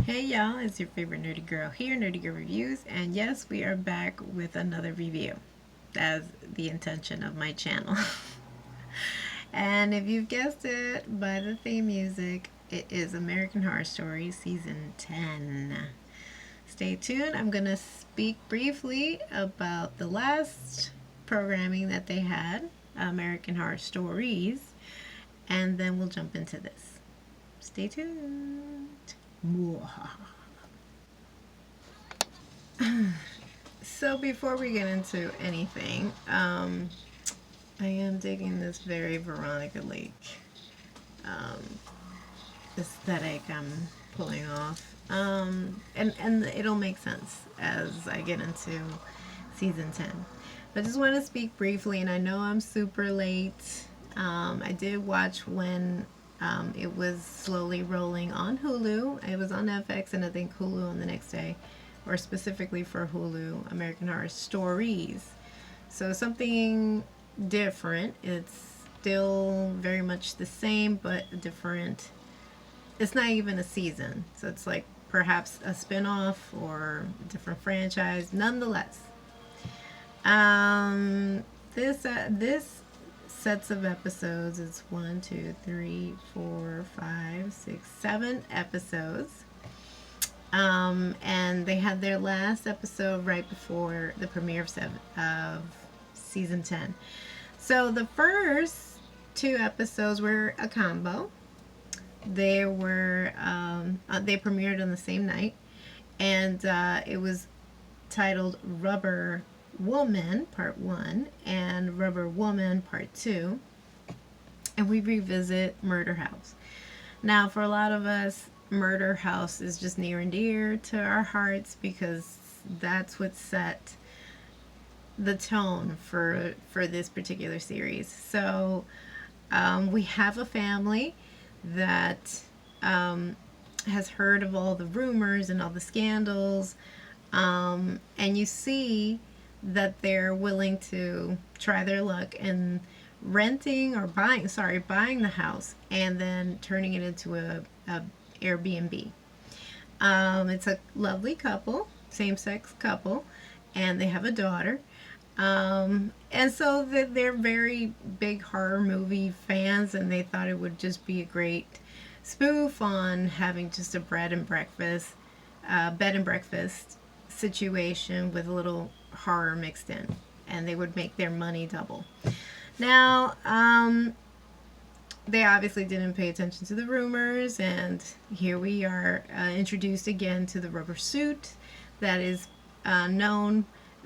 Hey y'all, it's your favorite nerdy girl here, Nerdygirlreviews, and yes, we are back with another review. That's the intention of my channel. And if you've guessed it by the theme music, it is American Horror Story Season 10. Stay tuned. I'm going to speak briefly about the last programming that they had, American Horror Stories, and then we'll jump into this. Stay tuned. So before we get into anything, I am digging this very Veronica Lake um, aesthetic I'm pulling off, and it'll make sense as I get into season 10. I just want to speak briefly, and I know I'm super late. I did watch when it was slowly rolling on Hulu. It was on FX and I think Hulu on the next day, or specifically for Hulu, American Horror Stories. So something different. It's still very much the same, but different. It's not even a season, so it's like perhaps a spin-off or a different franchise. Nonetheless, this sets of episodes. It's 1, 2, 3, 4, 5, 6, 7 episodes. And they had their last episode right before the premiere of season 10. So the first two episodes were a combo. They premiered on the same night, and it was titled Rubber Woman Part 1 and Rubber Woman Part 2, and we revisit Murder House. Now, for a lot of us, Murder House is just near and dear to our hearts because that's what set the tone for this particular series. So we have a family that has heard of all the rumors and all the scandals, and you see that they're willing to try their luck in renting or buying the house and then turning it into a Airbnb. It's a lovely couple, same-sex couple, and they have a daughter. And so they're very big horror movie fans, and they thought it would just be a great spoof on having just a bed and breakfast situation with a little horror mixed in, and they would make their money double. Now, they obviously didn't pay attention to the rumors, and here we are introduced again to the rubber suit that is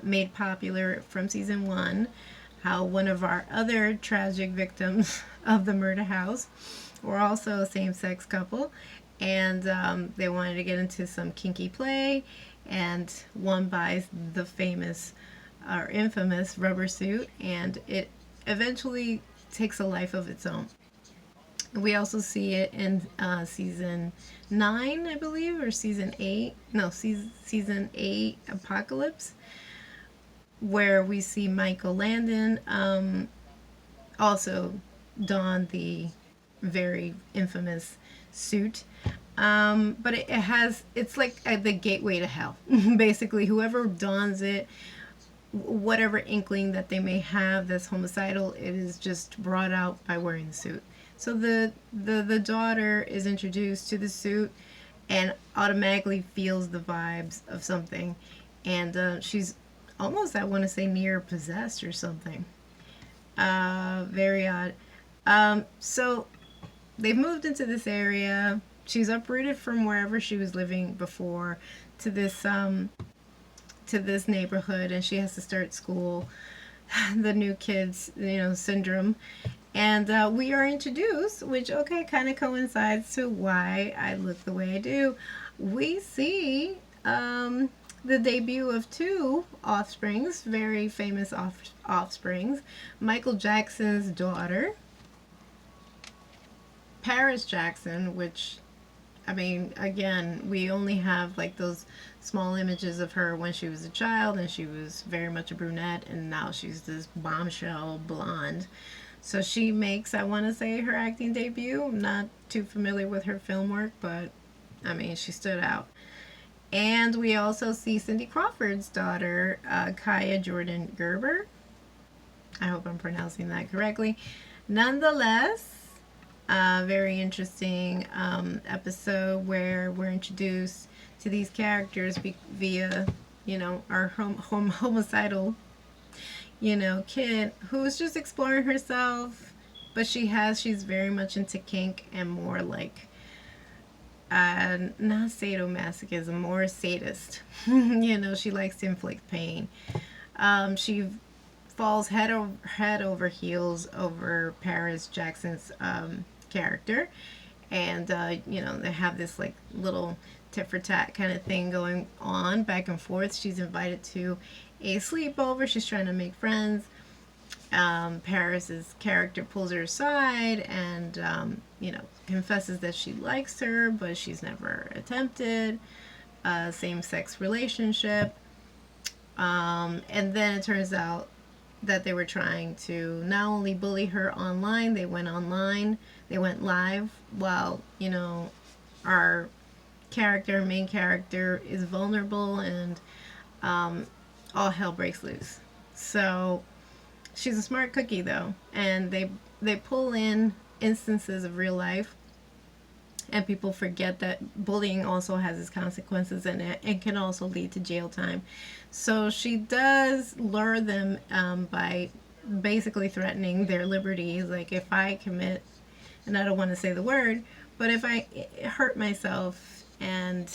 made popular from season 1. How one of our other tragic victims of the murder house were also a same-sex couple, and they wanted to get into some kinky play, and one buys the famous or infamous rubber suit, and it eventually takes a life of its own. We also see it in season 9, I believe, or season 8. No, season 8, Apocalypse, where we see Michael Landon also don the very infamous suit. But it's like the gateway to hell. Basically, whoever dons it, whatever inkling that they may have that's homicidal, it is just brought out by wearing the suit. So the daughter is introduced to the suit and automatically feels the vibes of something, and she's almost, I want to say, near possessed or something. Very odd. So they've moved into this area. She's uprooted from wherever she was living before to this neighborhood, and she has to start school. The new kids, syndrome. And we are introduced, which, okay, kind of coincides to why I look the way I do. We see the debut of two offsprings, very famous offsprings. Michael Jackson's daughter, Paris Jackson, which, I mean, again, we only have like those small images of her when she was a child, and she was very much a brunette, and now she's this bombshell blonde. So she makes, I want to say, her acting debut. I'm not too familiar with her film work, but I mean, she stood out. And we also see Cindy Crawford's daughter, Kaya Jordan Gerber. I hope I'm pronouncing that correctly. Nonetheless, very interesting episode where we're introduced to these characters via, our homicidal, kid who's just exploring herself, but she's very much into kink and more like not sadomasochism, more sadist. She likes to inflict pain. She falls head over heels over Paris Jackson's character, and they have this like little tit for tat kind of thing going on back and forth. She's invited to a sleepover. She's trying to make friends. Paris's character pulls her aside and confesses that she likes her, but she's never attempted a same-sex relationship. And then it turns out that they were trying to not only bully her online, they went live while, our main character is vulnerable, and all hell breaks loose. So she's a smart cookie though, and they pull in instances of real life, and people forget that bullying also has its consequences, and it can also lead to jail time. So she does lure them by basically threatening their liberties. Like, if I commit, and I don't want to say the word, but if I hurt myself and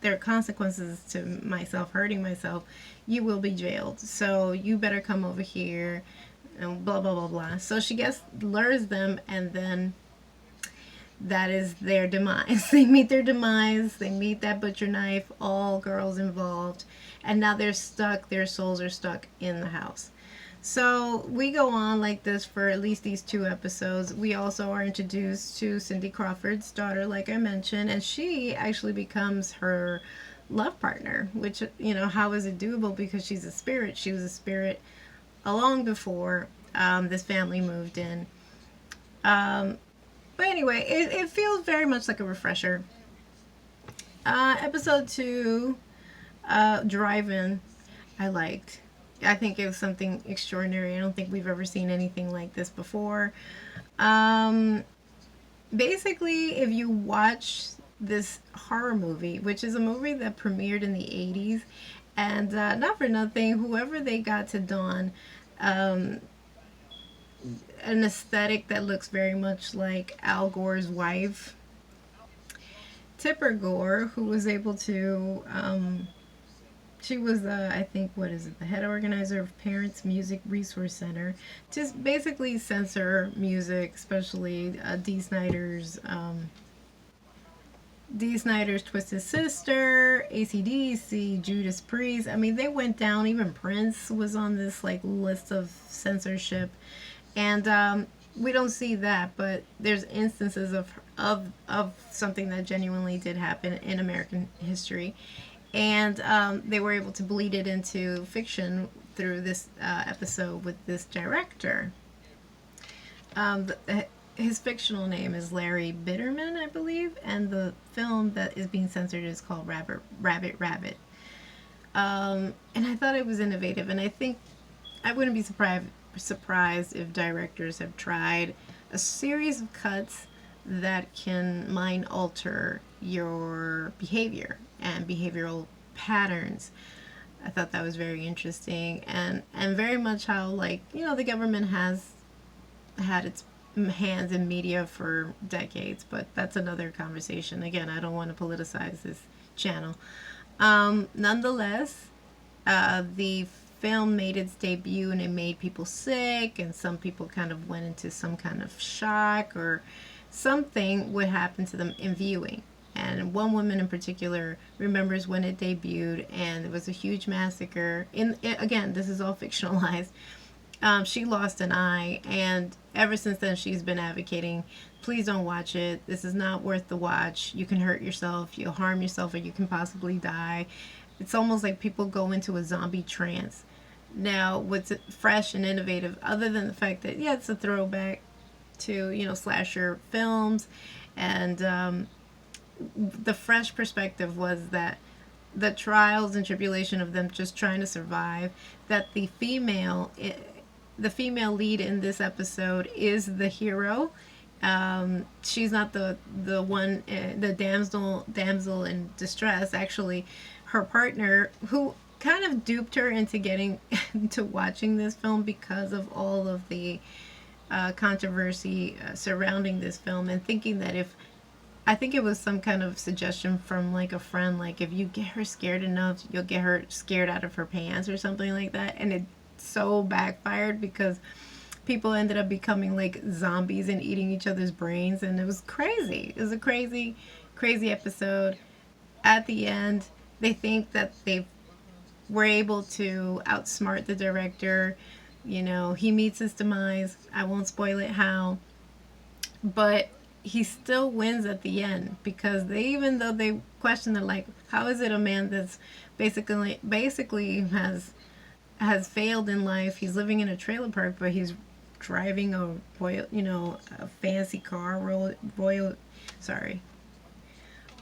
there are consequences to myself hurting myself, you will be jailed. So you better come over here, and blah, blah, blah, blah. So she lures them, and then that is their demise. They meet their demise. They meet that butcher knife, all girls involved. And now they're stuck. Their souls are stuck in the house. So we go on like this for at least these 2 episodes. We also are introduced to Cindy Crawford's daughter, like I mentioned, and she actually becomes her love partner, which, how is it doable? Because she's a spirit. She was a spirit long before this family moved in. But anyway, it feels very much like a refresher. Episode 2, Drive-In, I liked. I think it was something extraordinary. I don't think we've ever seen anything like this before. Basically, if you watch this horror movie, which is a movie that premiered in the 80s, and not for nothing, whoever they got to don an aesthetic that looks very much like Al Gore's wife, Tipper Gore, who was able to, she was, I think, the head organizer of Parents Music Resource Center, just basically censor music, especially Dee Snider's Twisted Sister, AC/DC, Judas Priest. I mean, they went down. Even Prince was on this like list of censorship. And we don't see that, but there's instances of something that genuinely did happen in American history. And they were able to bleed it into fiction through this episode with this director. His fictional name is Larry Bitterman, I believe, and the film that is being censored is called Rabbit. And I thought it was innovative, and I think I wouldn't be surprised if directors have tried a series of cuts that can mind alter your behavior and behavioral patterns. I thought that was very interesting, and very much how, like, the government has had its hands in media for decades, but that's another conversation. Again, I don't want to politicize this channel. Nonetheless, the film made its debut, and it made people sick, and some people kind of went into some kind of shock, or something would happen to them in viewing. And one woman in particular remembers when it debuted, and it was a huge massacre. Again, this is all fictionalized. She lost an eye, and ever since then she's been advocating, please don't watch it. This is not worth the watch. You can hurt yourself, you'll harm yourself, or you can possibly die. It's almost like people go into a zombie trance. Now, what's fresh and innovative, other than the fact that, yeah, it's a throwback to, slasher films, and the fresh perspective was that the trials and tribulation of them just trying to survive, that the female lead in this episode is the hero. She's not the one, the damsel in distress. Actually, her partner, who kind of duped her into getting into watching this film because of all of the controversy surrounding this film, and thinking that if I think it was some kind of suggestion from like a friend, like if you get her scared enough, you'll get her scared out of her pants or something like that. And it so backfired because people ended up becoming like zombies and eating each other's brains, and it was crazy. It was a crazy, crazy episode. At the end, they think that they were able to outsmart the director. You know, he meets his demise. I won't spoil it how, but he still wins at the end, because they, even though they question it, like, how is it a man that's basically has failed in life, he's living in a trailer park, but he's driving a fancy car,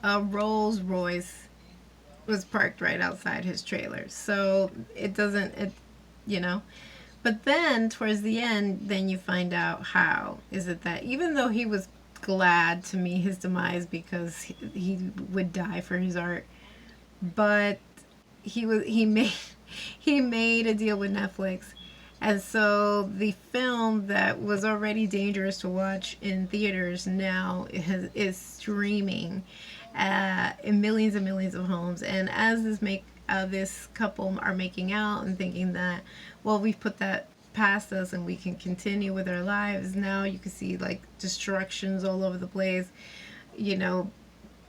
a Rolls Royce was parked right outside his trailer. So it doesn't, you know. But then towards the end, then you find out how is it that even though he was glad to meet his demise because he would die for his art, but he made a deal with Netflix, and so the film that was already dangerous to watch in theaters now is streaming in millions and millions of homes. And as this couple are making out and thinking that, well, we've put that past us and we can continue with our lives, now you can see like destructions all over the place, you know,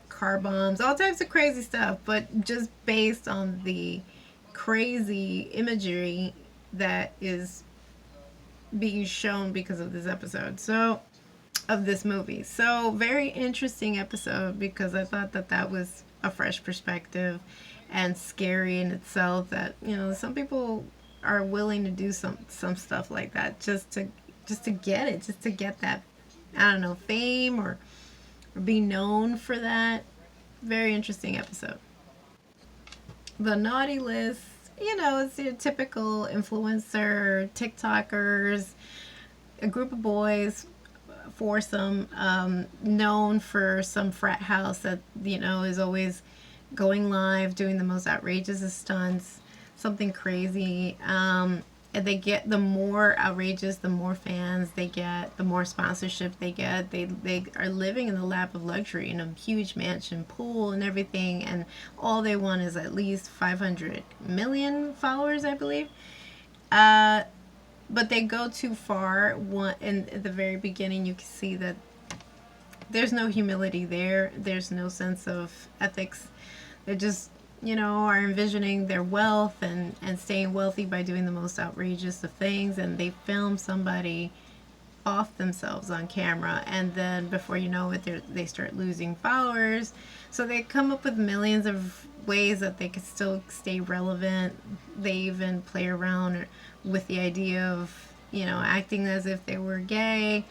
car bombs, all types of crazy stuff, but just based on the crazy imagery that is being shown because of this episode, so of this movie. So very interesting episode, because I thought that was a fresh perspective and scary in itself, that, you know, some people are willing to do some stuff like that just to get that, I don't know, fame or be known for that. Very interesting episode. The naughty list, you know, it's your typical influencer, TikTokers, a group of boys, foursome, known for some frat house that, you know, is always going live, doing the most outrageous of stunts, something crazy. And they get, the more outrageous, the more fans they get, the more sponsorship they get. They are living in the lap of luxury in a huge mansion, pool, and everything. And all they want is at least 500 million followers, I believe. But they go too far. In the very beginning, you can see that there's no humility there. There's no sense of ethics. They just, you know, are envisioning their wealth and staying wealthy by doing the most outrageous of things. And they film somebody off themselves on camera. And then before you know it, they start losing followers. So they come up with millions of ways that they could still stay relevant. They even play around with the idea of, you know, acting as if they were gay.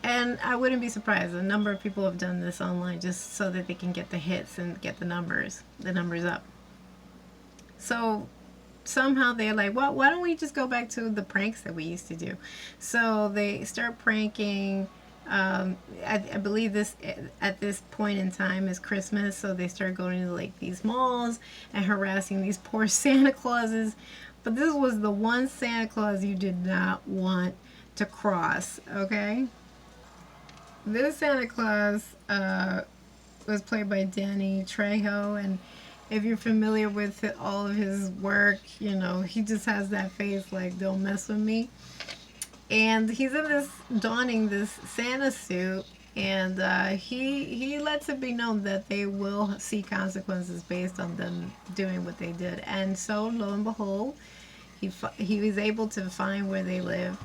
And I wouldn't be surprised. A number of people have done this online just so that they can get the hits and get the numbers up. So somehow they're like, well, why don't we just go back to the pranks that we used to do? So they start pranking. I believe at this point in time is Christmas, so they start going to like these malls and harassing these poor Santa Clauses. But this was the one Santa Claus you did not want to cross, okay? This Santa Claus was played by Danny Trejo, and if you're familiar with all of his work, you know, he just has that face like, don't mess with me. And he's donning this Santa suit, and he lets it be known that they will see consequences based on them doing what they did. And so, lo and behold, he was able to find where they live.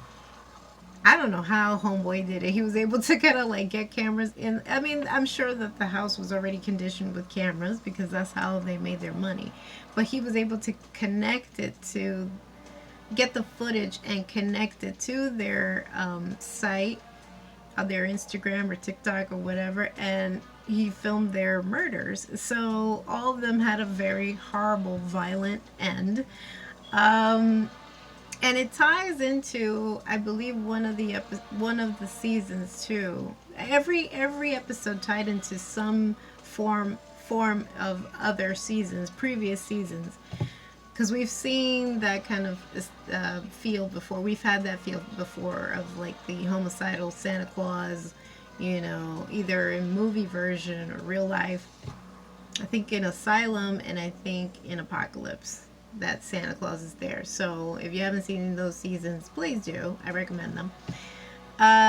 I don't know how homeboy did it. He was able to kind of like get cameras in. I mean, I'm sure that the house was already conditioned with cameras because that's how they made their money. But he was able to get the footage and connect it to their site, their Instagram or TikTok or whatever. And he filmed their murders. So all of them had a very horrible, violent end. Um, and it ties into, I believe, one of the seasons too. Every episode tied into some form of other seasons, previous seasons, because we've seen that kind of feel before. We've had that feel before of like the homicidal Santa Claus, either in movie version or real life. I think in Asylum and I think in Apocalypse that Santa Claus is there. So if you haven't seen those seasons, please do. I recommend them.